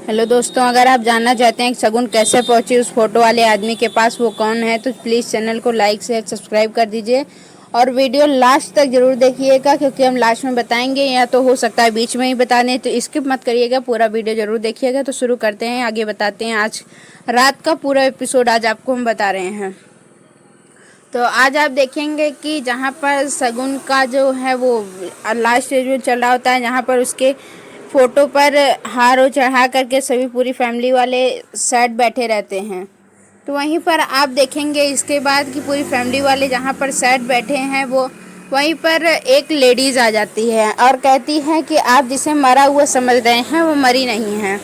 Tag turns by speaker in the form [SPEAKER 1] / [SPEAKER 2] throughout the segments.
[SPEAKER 1] Hello दोस्तों, अगर आप जानना चाहते हैं कि शगुन कैसे पहुंची उस फोटो वाले आदमी के पास, वो कौन है, तो प्लीज़ चैनल को लाइक शेयर सब्सक्राइब कर दीजिए और वीडियो लास्ट तक ज़रूर देखिएगा, क्योंकि हम लास्ट में बताएंगे या तो हो सकता है बीच में ही बता दें, तो स्किप मत करिएगा, पूरा वीडियो ज़रूर देखिएगा। तो शुरू करते हैं, आगे बताते हैं। आज रात का पूरा एपिसोड आज आपको हम बता रहे हैं। तो आज आप देखेंगे कि जहाँ पर शगुन का जो है वो लास्ट स्टेज में चल रहा होता है, जहाँ पर उसके फ़ोटो पर हार चढ़ा करके सभी पूरी फैमिली वाले सेट बैठे रहते हैं। तो वहीं पर आप देखेंगे इसके बाद कि पूरी फैमिली वाले जहाँ पर सेट बैठे हैं, वो वहीं पर एक लेडीज़ आ जाती है और कहती है कि आप जिसे मरा हुआ समझ रहे हैं वो मरी नहीं है।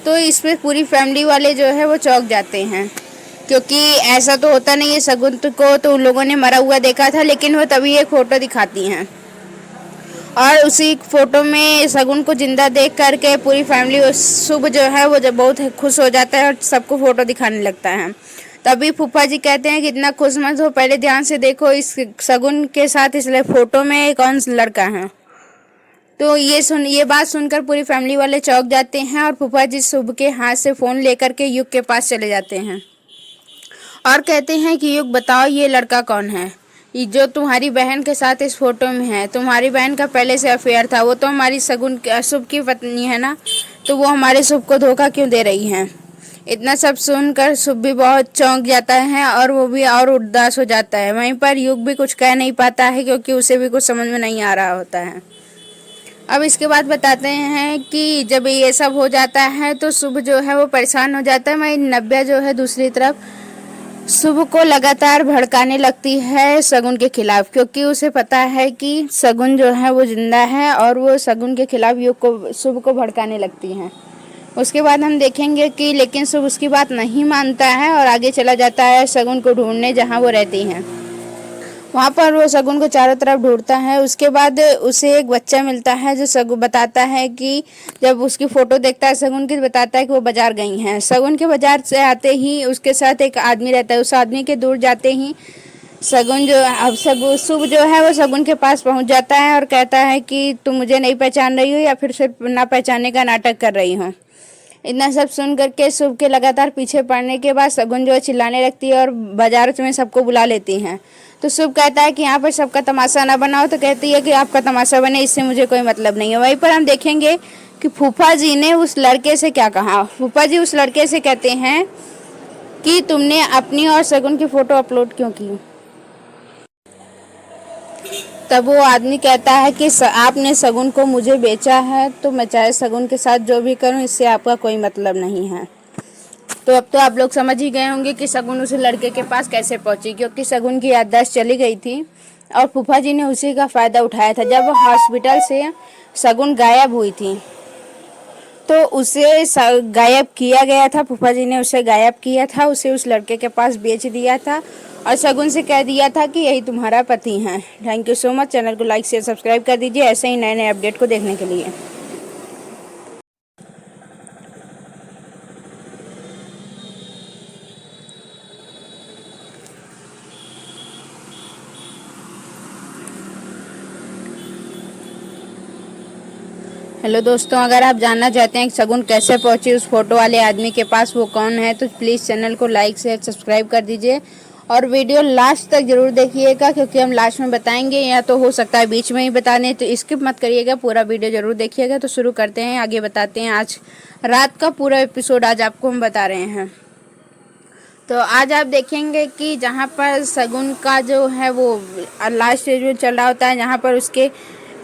[SPEAKER 1] तो इस पर पूरी फैमिली वाले जो है वो चौंक जाते हैं, क्योंकि ऐसा तो होता नहीं है। शगुन को तो उन लोगों ने मरा हुआ देखा था, लेकिन वो तभी एक फ़ोटो दिखाती हैं और उसी फोटो में शगुन को जिंदा देख करके पूरी फैमिली शुभ जो है वो जब बहुत खुश हो जाता है और सबको फ़ोटो दिखाने लगता है। तभी फूफा जी कहते हैं कि इतना खुश मत हो, पहले ध्यान से देखो इस शगुन के साथ इस फ़ोटो में कौन सा लड़का है। तो ये बात सुनकर पूरी फैमिली वाले चौंक जाते हैं और फूफा जी शुभ के हाथ से फ़ोन लेकर के युग के पास चले जाते हैं और कहते हैं कि युग बताओ ये लड़का कौन है, ये जो तुम्हारी बहन के साथ इस फोटो में है। तुम्हारी बहन का पहले से अफेयर था, वो तो हमारी शगुन शुभ की पत्नी है ना, तो वो हमारे शुभ को धोखा क्यों दे रही हैं। इतना सब सुनकर शुभ भी बहुत चौंक जाता है और वो भी और उदास हो जाता है। वहीं पर युग भी कुछ कह नहीं पाता है, क्योंकि उसे भी कुछ समझ में नहीं आ रहा होता है। अब इसके बाद बताते हैं कि जब ये सब हो जाता है तो शुभ जो है वो परेशान हो जाता है। वहीं नव्या जो है दूसरी तरफ शुभ को लगातार भड़काने लगती है शगुन के खिलाफ, क्योंकि उसे पता है कि शगुन जो है वो जिंदा है और वो शगुन के खिलाफ शुभ को भड़काने लगती हैं। उसके बाद हम देखेंगे कि लेकिन शुभ उसकी बात नहीं मानता है और आगे चला जाता है शगुन को ढूंढने जहाँ वो रहती हैं। वहाँ पर वो शगुन को चारों तरफ ढूंढता है। उसके बाद उसे एक बच्चा मिलता है जो शगुन बताता है कि जब उसकी फ़ोटो देखता है शगुन की, बताता है कि वो बाज़ार गई हैं। शगुन के बाज़ार से आते ही उसके साथ एक आदमी रहता है। उस आदमी के दूर जाते ही शुभ जो है वो शगुन के पास पहुँच जाता है और कहता है कि तुम मुझे नहीं पहचान रही हो या फिर सिर्फ ना पहचानने का नाटक कर रही हो। इतना सब सुन करके शुभ के लगातार पीछे पड़ने के बाद शगुन जो है चिल्लाने लगती है और बाजार में सबको बुला लेती हैं। तो शुभ कहता है कि यहाँ पर सबका तमाशा ना बनाओ, तो कहती है कि आपका तमाशा बने, इससे मुझे कोई मतलब नहीं है। वहीं पर हम देखेंगे कि फूफा जी ने उस लड़के से क्या कहा। फूफा जी उस लड़के से कहते हैं कि तुमने अपनी और शगुन की फ़ोटो अपलोड क्यों की। तब वो आदमी कहता है कि आपने शगुन को मुझे बेचा है, तो मैं चाहे शगुन के साथ जो भी करूं, इससे आपका कोई मतलब नहीं है। तो अब तो आप लोग समझ ही गए होंगे कि शगुन उस लड़के के पास कैसे पहुंची, क्योंकि शगुन की याददाश्त चली गई थी और फूफा जी ने उसी का फ़ायदा उठाया था। जब हॉस्पिटल से शगुन गायब हुई थी तो उसे गायब किया गया था। फूफा जी ने उसे गायब किया था, उसे उस लड़के के पास बेच दिया था और शगुन से कह दिया था कि यही तुम्हारा पति है। Thank you so much. Channel को लाइक शेयर सब्सक्राइब कर दीजिए ऐसे ही नए नए अपडेट को देखने के लिए। हेलो दोस्तों, अगर आप जानना चाहते हैं कि शगुन कैसे पहुंची उस फोटो वाले आदमी के पास, वो कौन है, तो प्लीज़ चैनल को लाइक शेयर सब्सक्राइब कर दीजिए और वीडियो लास्ट तक ज़रूर देखिएगा, क्योंकि हम लास्ट में बताएंगे या तो हो सकता है बीच में ही बता दें, तो स्किप मत करिएगा, पूरा वीडियो ज़रूर देखिएगा। तो शुरू करते हैं, आगे बताते हैं। आज रात का पूरा एपिसोड आज आपको हम बता रहे हैं। तो आज आप देखेंगे कि जहाँ पर शगुन का जो है वो लास्ट स्टेज में चल रहा होता है, जहाँ पर उसके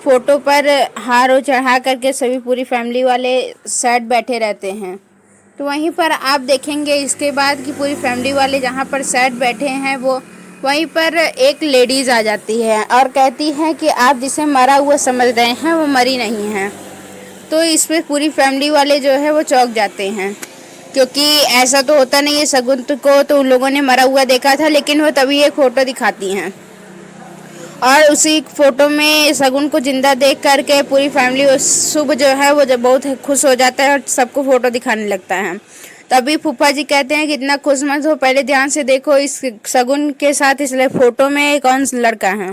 [SPEAKER 1] फ़ोटो पर हार चढ़ा करके सभी पूरी फैमिली वाले सेट बैठे रहते हैं। तो वहीं पर आप देखेंगे इसके बाद कि पूरी फैमिली वाले जहाँ पर सेट बैठे हैं, वो वहीं पर एक लेडीज़ आ जाती है और कहती है कि आप जिसे मरा हुआ समझ रहे हैं वो मरी नहीं है। तो इस पर पूरी फैमिली वाले जो है वो चौंक जाते हैं, क्योंकि ऐसा तो होता नहीं है। शगुन को तो उन लोगों ने मरा हुआ देखा था, लेकिन वो तभी एक फ़ोटो दिखाती हैं और उसी फोटो में शगुन को जिंदा देख करके पूरी फैमिली शुभ जो है वो जब बहुत खुश हो जाता है और सबको फ़ोटो दिखाने लगता है। तभी फूफा जी कहते हैं कि इतना खुश मत हो, पहले ध्यान से देखो इस शगुन के साथ इस फ़ोटो में कौन सा लड़का है।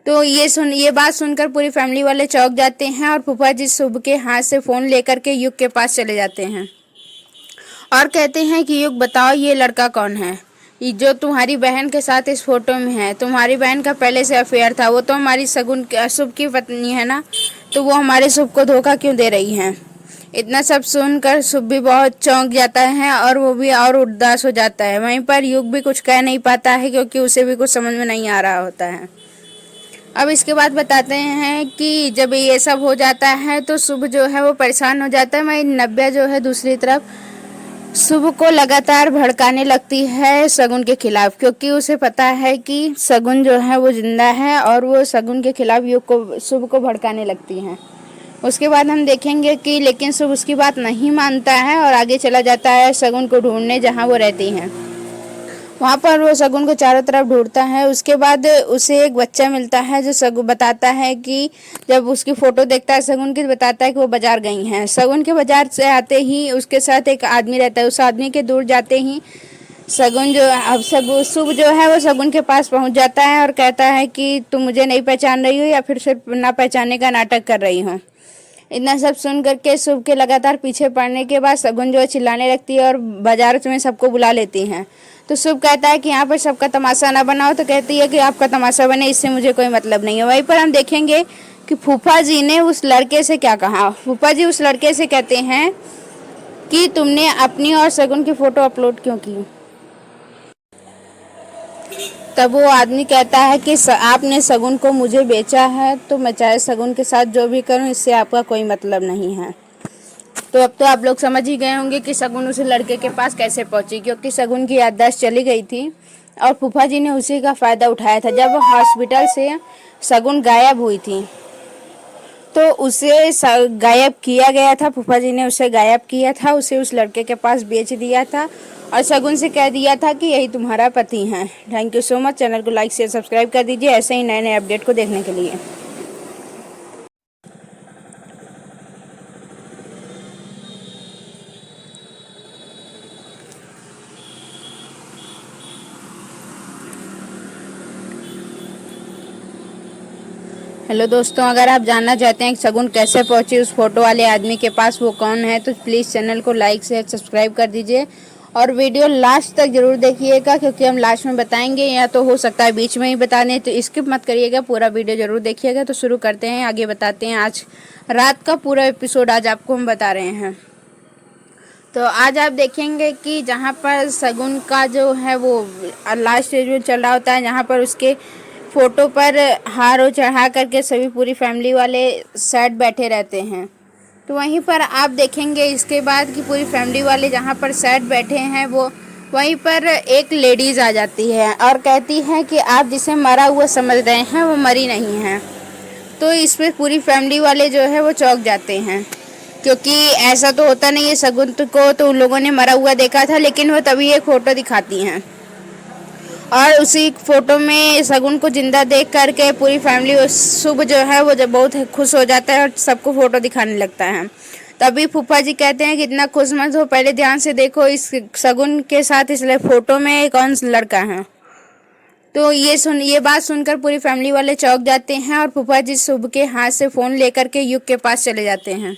[SPEAKER 1] तो ये बात सुनकर पूरी फैमिली वाले चौंक जाते हैं और फूफा जी शुभ के हाथ से फ़ोन लेकर के युग के पास चले जाते हैं और कहते हैं कि युग बताओ ये लड़का कौन है, ये जो तुम्हारी बहन के साथ इस फोटो में है। तुम्हारी बहन का पहले से अफेयर था, वो तो हमारी शुभ की पत्नी है ना, तो वो हमारे शुभ को धोखा क्यों दे रही हैं। इतना सब सुनकर शुभ भी बहुत चौंक जाता है और वो भी और उदास हो जाता है। वहीं पर युग भी कुछ कह नहीं पाता है क्योंकि उसे भी कुछ समझ में नहीं आ रहा होता है। अब इसके बाद बताते हैं कि जब ये सब हो जाता है तो शुभ जो है वो परेशान हो जाता है। वहीं नव्या जो है दूसरी तरफ शुभ को लगातार भड़काने लगती है शगुन के खिलाफ, क्योंकि उसे पता है कि शगुन जो है वो जिंदा है और वो शगुन के खिलाफ शुभ को भड़काने लगती है। उसके बाद हम देखेंगे कि लेकिन शुभ उसकी बात नहीं मानता है और आगे चला जाता है शगुन को ढूंढने जहाँ वो रहती हैं। वहाँ पर वो शगुन को चारों तरफ ढूंढता है। उसके बाद उसे एक बच्चा मिलता है जो शगुन बताता है कि जब उसकी फ़ोटो देखता है शगुन की, बताता है कि वो बाज़ार गई हैं। शगुन के बाज़ार से आते ही उसके साथ एक आदमी रहता है। उस आदमी के दूर जाते ही शुभ जो है वो शगुन के पास पहुँच जाता है और कहता है कि तुम मुझे नहीं पहचान रही हो या फिर सिर्फ ना पहचानने का नाटक कर रही हो। इतना सब सुन करके शुभ के लगातार पीछे पड़ने के बाद शगुन जो है चिल्लाने लगती है और बाजार में सबको बुला लेती हैं। तो शुभ कहता है कि यहाँ पर सबका तमाशा ना बनाओ, तो कहती है कि आपका तमाशा बने, इससे मुझे कोई मतलब नहीं है। वहीं पर हम देखेंगे कि फूफा जी ने उस लड़के से क्या कहा। फूफा जी उस लड़के से कहते हैं कि तुमने अपनी और शगुन की फ़ोटो अपलोड क्यों की। तब वो आदमी कहता है कि आपने शगुन को मुझे बेचा है, तो मैं चाहे शगुन के साथ जो भी करूं इससे आपका कोई मतलब नहीं है। तो अब तो आप लोग समझ ही गए होंगे कि शगुन उस लड़के के पास कैसे पहुंची, क्योंकि शगुन की याददाश्त चली गई थी और फूफा जी ने उसी का फ़ायदा उठाया था। जब हॉस्पिटल से शगुन गायब हुई थी तो उसे गायब किया गया था, फूफा जी ने उसे गायब किया था, उसे उस लड़के के पास बेच दिया था और शगुन से कह दिया था कि यही तुम्हारा पति है। Thank you so much. Channel को लाइक शेयर सब्सक्राइब कर दीजिए ऐसे ही नए नए अपडेट को देखने के लिए। हेलो दोस्तों, अगर आप जानना चाहते हैं कि शगुन कैसे पहुंची उस फोटो वाले आदमी के पास, वो कौन है, तो प्लीज़ चैनल को लाइक शेयर सब्सक्राइब कर दीजिए और वीडियो लास्ट तक ज़रूर देखिएगा, क्योंकि हम लास्ट में बताएंगे या तो हो सकता है बीच में ही बता दें, तो स्किप मत करिएगा, पूरा वीडियो ज़रूर देखिएगा। तो शुरू करते हैं, आगे बताते हैं। आज रात का पूरा एपिसोड आज आपको हम बता रहे हैं। तो आज आप देखेंगे कि जहाँ पर शगुन का जो है वो लास्ट स्टेज में चल रहा होता है, जहाँ पर उसके फ़ोटो पर हार चढ़ा करके सभी पूरी फैमिली वाले सेट बैठे रहते हैं। तो वहीं पर आप देखेंगे इसके बाद कि पूरी फैमिली वाले जहाँ पर सेट बैठे हैं वो वहीं पर एक लेडीज़ आ जाती है और कहती है कि आप जिसे मरा हुआ समझ रहे हैं वो मरी नहीं है। तो इस पर पूरी फैमिली वाले जो है वो चौंक जाते हैं, क्योंकि ऐसा तो होता नहीं है। शगुन को तो उन लोगों ने मरा हुआ देखा था, लेकिन वो तभी एक फ़ोटो दिखाती हैं और उसी फ़ोटो में शगुन को जिंदा देख करके पूरी फैमिली शुभ जो है वो जब बहुत खुश हो जाता है और सबको फ़ोटो दिखाने लगता है। तभी फूफा जी कहते हैं कि इतना खुश मत हो, पहले ध्यान से देखो इस शगुन के साथ इस फ़ोटो में कौन सा लड़का है। तो ये बात सुनकर पूरी फैमिली वाले चौंक जाते हैं और फूफा जी शुभ के हाथ से फ़ोन लेकर के युग के पास चले जाते हैं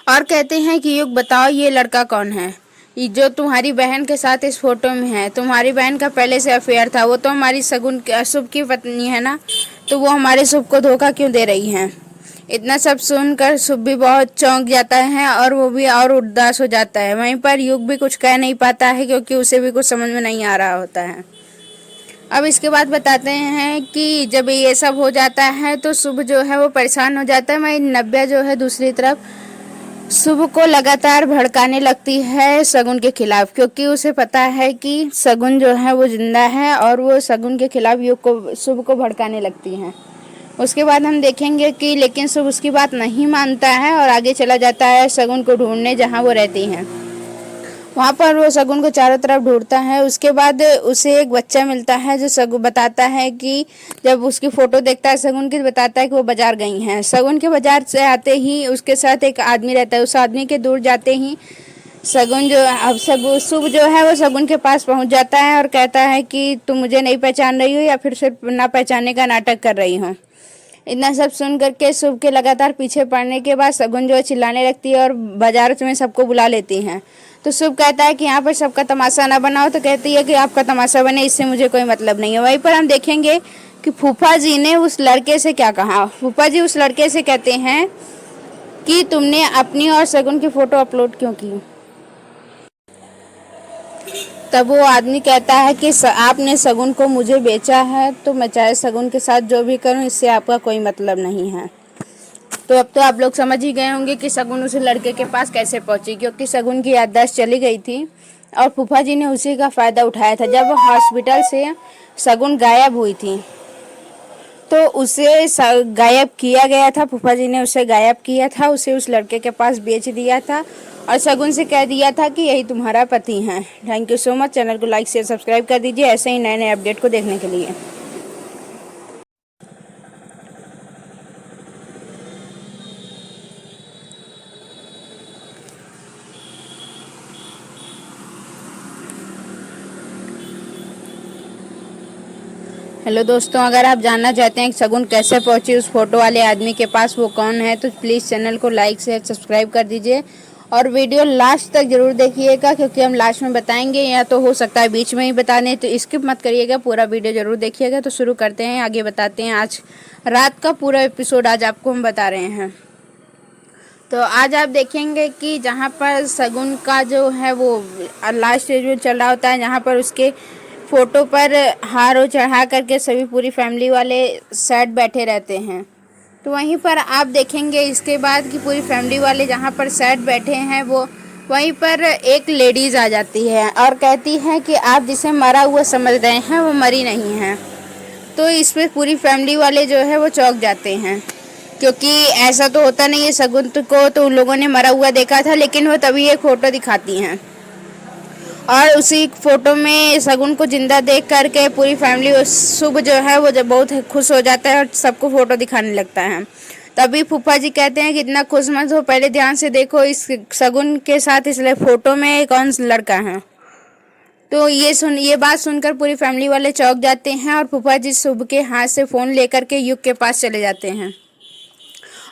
[SPEAKER 1] और कहते हैं कि युग बताओ ये लड़का कौन है, ये जो तुम्हारी बहन के साथ इस फोटो में है। तुम्हारी बहन का पहले से अफेयर था, वो तो हमारी शुभ की पत्नी है ना, तो वो हमारे शुभ को धोखा क्यों दे रही हैं। इतना सब सुनकर शुभ भी बहुत चौंक जाता है और वो भी और उदास हो जाता है। वहीं पर युग भी कुछ कह नहीं पाता है क्योंकि उसे भी कुछ समझ में नहीं आ रहा होता है। अब इसके बाद बताते हैं कि जब ये सब हो जाता है तो शुभ जो है वो परेशान हो जाता है। वहीं नव्या जो है दूसरी तरफ शुभ को लगातार भड़काने लगती है शगुन के खिलाफ, क्योंकि उसे पता है कि शगुन जो है वो जिंदा है और वो शगुन के खिलाफ शुभ को भड़काने लगती हैं। उसके बाद हम देखेंगे कि लेकिन शुभ उसकी बात नहीं मानता है और आगे चला जाता है शगुन को ढूंढने जहाँ वो रहती हैं। वहाँ पर वो शगुन को चारों तरफ ढूंढता है। उसके बाद उसे एक बच्चा मिलता है जो शगुन बताता है कि जब उसकी फ़ोटो देखता है शगुन की, बताता है कि वो बाज़ार गई हैं। शगुन के बाज़ार से आते ही उसके साथ एक आदमी रहता है। उस आदमी के दूर जाते ही शगुन जो अब शुभ जो है वो शगुन के पास पहुंच जाता है और कहता है कि तुम मुझे नहीं पहचान रही हो या फिर सिर्फ ना पहचानने का नाटक कर रही हो। इतना सब सुन करके शुभ के लगातार पीछे पड़ने के बाद शगुन जो है चिल्लाने लगती है और बाजार में सबको बुला लेती हैं। तो शुभ कहता है कि यहाँ पर सबका तमाशा ना बनाओ, तो कहती है कि आपका तमाशा बने, इससे मुझे कोई मतलब नहीं है। वहीं पर हम देखेंगे कि फूफा जी ने उस लड़के से क्या कहा। फूफा जी उस लड़के से कहते हैं कि तुमने अपनी और शगुन की फोटो अपलोड क्यों की। तब वो आदमी कहता है कि आपने शगुन को मुझे बेचा है, तो मैं चाहे शगुन के साथ जो भी करूं, इससे आपका कोई मतलब नहीं है। तो अब तो आप लोग समझ ही गए होंगे कि शगुन उस लड़के के पास कैसे पहुंची, क्योंकि शगुन की याददाश्त चली गई थी और फूफा जी ने उसी का फ़ायदा उठाया था। जब हॉस्पिटल से शगुन गायब हुई थी तो उसे गायब किया गया था, फूफा जी ने उसे गायब किया था, उसे उस लड़के के पास बेच दिया था और शगुन से कह दिया था कि यही तुम्हारा पति है। Thank you so much. Channel को लाइक शेयर सब्सक्राइब कर दीजिए ऐसे ही नए नए अपडेट को देखने के लिए। हेलो दोस्तों, अगर आप जानना चाहते हैं कि शगुन कैसे पहुंची उस फोटो वाले आदमी के पास, वो कौन है, तो प्लीज़ चैनल को लाइक शेयर सब्सक्राइब कर दीजिए और वीडियो लास्ट तक ज़रूर देखिएगा, क्योंकि हम लास्ट में बताएंगे या तो हो सकता है बीच में ही बता दें, तो स्किप मत करिएगा, पूरा वीडियो ज़रूर देखिएगा। तो शुरू करते हैं, आगे बताते हैं। आज रात का पूरा एपिसोड आज आपको हम बता रहे हैं। तो आज आप देखेंगे कि जहाँ पर शगुन का जो है वो लास्ट स्टेज में चल रहा होता है, जहाँ पर उसके फ़ोटो पर हार चढ़ा करके सभी पूरी फैमिली वाले सेट बैठे रहते हैं। तो वहीं पर आप देखेंगे इसके बाद कि पूरी फैमिली वाले जहाँ पर सेट बैठे हैं, वो वहीं पर एक लेडीज़ आ जाती है और कहती है कि आप जिसे मरा हुआ समझ रहे हैं वो मरी नहीं है। तो इस पर पूरी फैमिली वाले जो है वो चौंक जाते हैं, क्योंकि ऐसा तो होता नहीं है। शगुन को तो उन लोगों ने मरा हुआ देखा था, लेकिन वो तभी एक फ़ोटो दिखाती हैं और उसी फोटो में शगुन को जिंदा देख करके पूरी फैमिली शुभ जो है वो जब बहुत खुश हो जाता है और सबको फ़ोटो दिखाने लगता है। तभी फूफा जी कहते हैं कि इतना खुश मत हो, पहले ध्यान से देखो इस शगुन के साथ इस फ़ोटो में कौन सा लड़का है। तो ये बात सुनकर पूरी फैमिली वाले चौंक जाते हैं और फूफा जी शुभ के हाथ से फ़ोन लेकर के युग के पास चले जाते हैं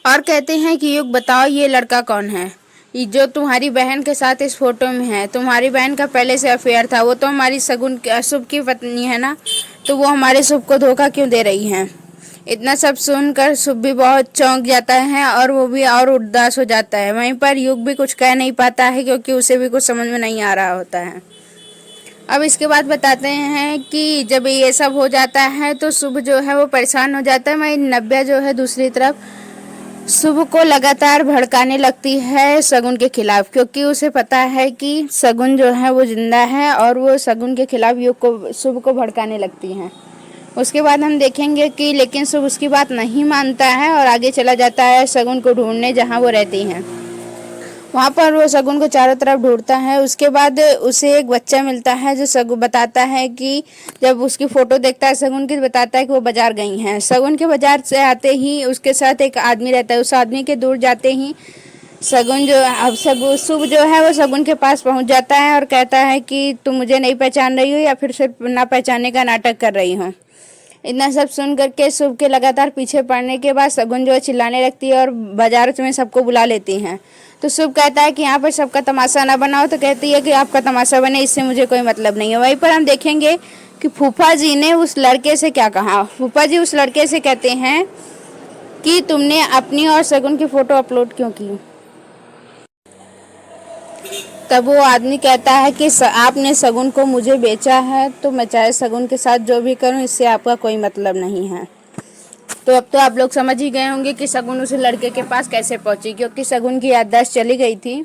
[SPEAKER 1] और कहते हैं कि युग बताओ ये लड़का कौन है, ये जो तुम्हारी बहन के साथ इस फोटो में है। तुम्हारी बहन का पहले से अफेयर था, वो तो हमारी शगुन शुभ की पत्नी है ना, तो वो हमारे शुभ को धोखा क्यों दे रही हैं। इतना सब सुनकर शुभ भी बहुत चौंक जाता है और वो भी और उदास हो जाता है। वहीं पर युग भी कुछ कह नहीं पाता है, क्योंकि उसे भी कुछ समझ में नहीं आ रहा होता है। अब इसके बाद बताते हैं कि जब ये सब हो जाता है तो शुभ जो है वो परेशान हो जाता है। वहीं नव्या जो है दूसरी तरफ शुभ को लगातार भड़काने लगती है शगुन के खिलाफ, क्योंकि उसे पता है कि शगुन जो है वो जिंदा है और वो शगुन के खिलाफ शुभ को भड़काने लगती है। उसके बाद हम देखेंगे कि लेकिन शुभ उसकी बात नहीं मानता है और आगे चला जाता है शगुन को ढूंढने जहाँ वो रहती हैं। वहाँ पर वो शगुन को चारों तरफ ढूंढता है। उसके बाद उसे एक बच्चा मिलता है जो शगुन बताता है कि जब उसकी फ़ोटो देखता है शगुन की, बताता है कि वो बाज़ार गई हैं। शगुन के बाज़ार से आते ही उसके साथ एक आदमी रहता है, उस आदमी के दूर जाते ही शगुन जो अब शुभ जो है वो शगुन के पास पहुँच जाता है और कहता है कि तुम मुझे नहीं पहचान रही हो या फिर सिर्फ ना पहचानने का नाटक कर रही हो। इतना सब सुन करके शुभ के लगातार पीछे पड़ने के बाद शगुन जो है चिल्लाने लगती है और बाजार में सबको बुला लेती हैं। तो शुभ कहता है कि यहाँ पर सबका तमाशा ना बनाओ, तो कहती है कि आपका तमाशा बने, इससे मुझे कोई मतलब नहीं है। वहीं पर हम देखेंगे कि फूफा जी ने उस लड़के से क्या कहा। फूफा जी उस लड़के से कहते हैं कि तुमने अपनी और शगुन की फ़ोटो अपलोड क्यों की। तब वो आदमी कहता है कि आपने शगुन को मुझे बेचा है, तो मैं चाहे शगुन के साथ जो भी करूं, इससे आपका कोई मतलब नहीं है। तो अब तो आप लोग समझ ही गए होंगे कि शगुन उस लड़के के पास कैसे पहुंची, क्योंकि शगुन की याददाश्त चली गई थी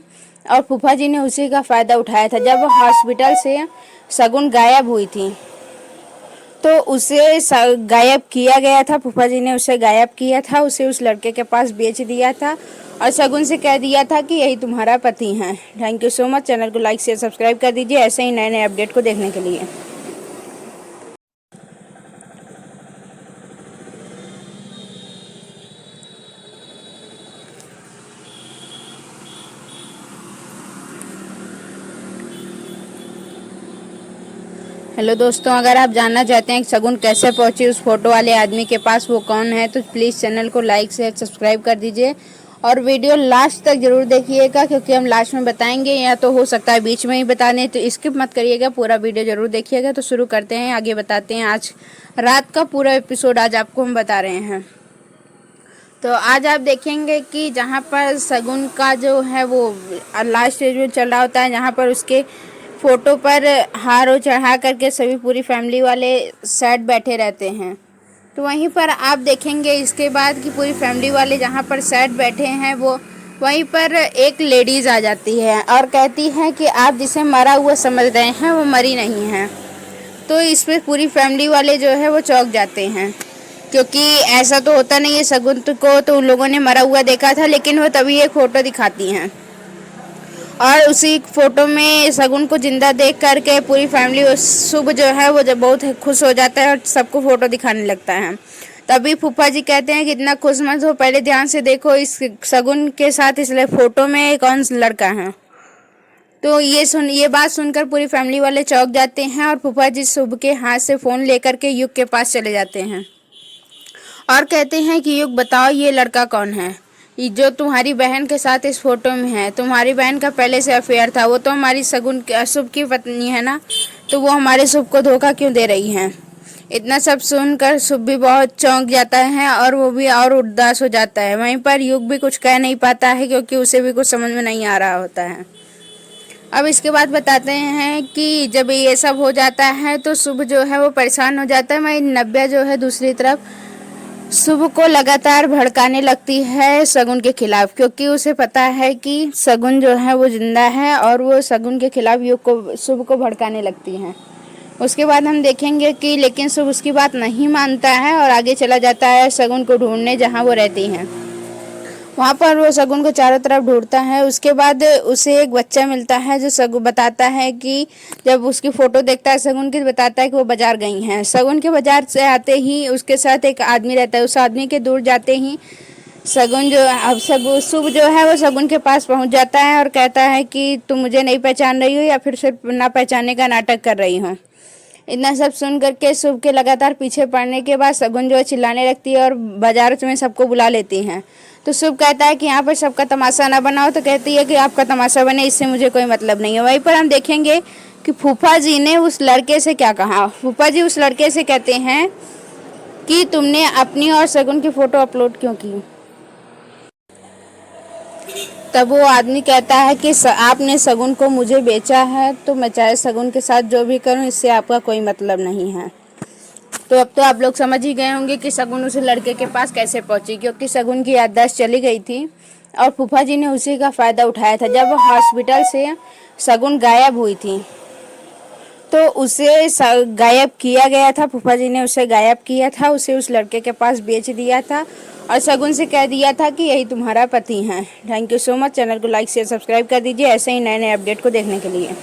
[SPEAKER 1] और फूफा जी ने उसी का फ़ायदा उठाया था। जब हॉस्पिटल से शगुन गायब हुई थी तो उसे गायब किया गया था, फूफा जी ने उसे गायब किया था, उसे उस लड़के के पास बेच दिया था और शगुन से कह दिया था कि यही तुम्हारा पति है। Thank you so much. Channel को लाइक शेयर सब्सक्राइब कर दीजिए ऐसे ही नए नए अपडेट को देखने के लिए। हेलो दोस्तों, अगर आप जानना चाहते हैं कि शगुन कैसे पहुंची उस फोटो वाले आदमी के पास, वो कौन है, तो प्लीज़ चैनल को लाइक शेयर सब्सक्राइब कर दीजिए और वीडियो लास्ट तक ज़रूर देखिएगा, क्योंकि हम लास्ट में बताएंगे या तो हो सकता है बीच में ही बता दें, तो स्किप मत करिएगा, पूरा वीडियो ज़रूर देखिएगा। तो शुरू करते हैं, आगे बताते हैं। आज रात का पूरा एपिसोड आज आपको हम बता रहे हैं। तो आज आप देखेंगे कि जहाँ पर शगुन का जो है वो लास्ट स्टेज में चल रहा होता है, जहाँ पर उसके फ़ोटो पर हार चढ़ा करके सभी पूरी फैमिली वाले सेट बैठे रहते हैं। तो वहीं पर आप देखेंगे इसके बाद कि पूरी फैमिली वाले जहाँ पर सेट बैठे हैं वो वहीं पर एक लेडीज़ आ जाती है और कहती है कि आप जिसे मरा हुआ समझ रहे हैं वो मरी नहीं है। तो इस पर पूरी फैमिली वाले जो है वो चौंक जाते हैं, क्योंकि ऐसा तो होता नहीं है। शगुन को तो उन लोगों ने मरा हुआ देखा था, लेकिन वो तभी एक फ़ोटो दिखाती हैं और उसी फ़ोटो में शगुन को जिंदा देख करके पूरी फैमिली शुभ जो है वो जब बहुत खुश हो जाता है और सबको फ़ोटो दिखाने लगता है। तभी फूफा जी कहते हैं कि इतना खुश मत हो, पहले ध्यान से देखो इस शगुन के साथ इसलिए फ़ोटो में कौन सा लड़का है। तो ये बात सुनकर पूरी फैमिली वाले चौंक जाते हैं और फूफा जी शुभ के हाथ से फ़ोन लेकर के युग के पास चले जाते हैं और कहते हैं कि युग बताओ ये लड़का कौन है, ये जो तुम्हारी बहन के साथ इस फोटो में है। तुम्हारी बहन का पहले से अफेयर था, वो तो हमारी शगुन शुभ की पत्नी है ना, तो वो हमारे शुभ को धोखा क्यों दे रही हैं। इतना सब सुनकर शुभ भी बहुत चौंक जाता है और वो भी और उदास हो जाता है। वहीं पर युग भी कुछ कह नहीं पाता है, क्योंकि उसे भी कुछ समझ में नहीं आ रहा होता है। अब इसके बाद बताते हैं कि जब ये सब हो जाता है तो शुभ जो है वो परेशान हो जाता है। वहीं नव्या जो है दूसरी तरफ शुभ को लगातार भड़काने लगती है शगुन के खिलाफ, क्योंकि उसे पता है कि शगुन जो है वो जिंदा है और वो शगुन के खिलाफ शुभ को भड़काने लगती है। उसके बाद हम देखेंगे कि लेकिन शुभ उसकी बात नहीं मानता है और आगे चला जाता है शगुन को ढूंढने जहाँ वो रहती हैं। वहाँ पर वो शगुन को चारों तरफ ढूंढता है। उसके बाद उसे एक बच्चा मिलता है जो शगुन बताता है कि जब उसकी फ़ोटो देखता है शगुन की, बताता है कि वो बाज़ार गई हैं। शगुन के बाज़ार से आते ही उसके साथ एक आदमी रहता है। उस आदमी के दूर जाते ही शुभ जो है वो शगुन के पास पहुँच जाता है और कहता है कि तुम मुझे नहीं पहचान रही हो या फिर सिर्फ ना पहचानने का नाटक कर रही हो। इतना सब सुन करके शुभ के लगातार पीछे पड़ने के बाद शगुन जो है चिल्लाने लगती है और बाजार में सबको बुला लेती हैं। तो शुभ कहता है कि यहाँ पर सबका तमाशा ना बनाओ, तो कहती है कि आपका तमाशा बने, इससे मुझे कोई मतलब नहीं है। वहीं पर हम देखेंगे कि फूफा जी ने उस लड़के से क्या कहा। फूफा जी उस लड़के से कहते हैं कि तुमने अपनी और शगुन की फ़ोटो अपलोड क्यों की। तब वो आदमी कहता है कि आपने शगुन को मुझे बेचा है, तो मैं चाहे शगुन के साथ जो भी करूं इससे आपका कोई मतलब नहीं है। तो अब तो आप लोग समझ ही गए होंगे कि शगुन उस लड़के के पास कैसे पहुंची, क्योंकि शगुन की याददाश्त चली गई थी और फूफा जी ने उसी का फ़ायदा उठाया था। जब हॉस्पिटल से शगुन गायब हुई थी तो उसे गायब किया गया था। फूफा जी ने उसे गायब किया था, उसे उस लड़के के पास बेच दिया था और शगुन से कह दिया था कि यही तुम्हारा पति है। Thank you so much. Channel को लाइक शेयर सब्सक्राइब कर दीजिए ऐसे ही नए नए अपडेट को देखने के लिए।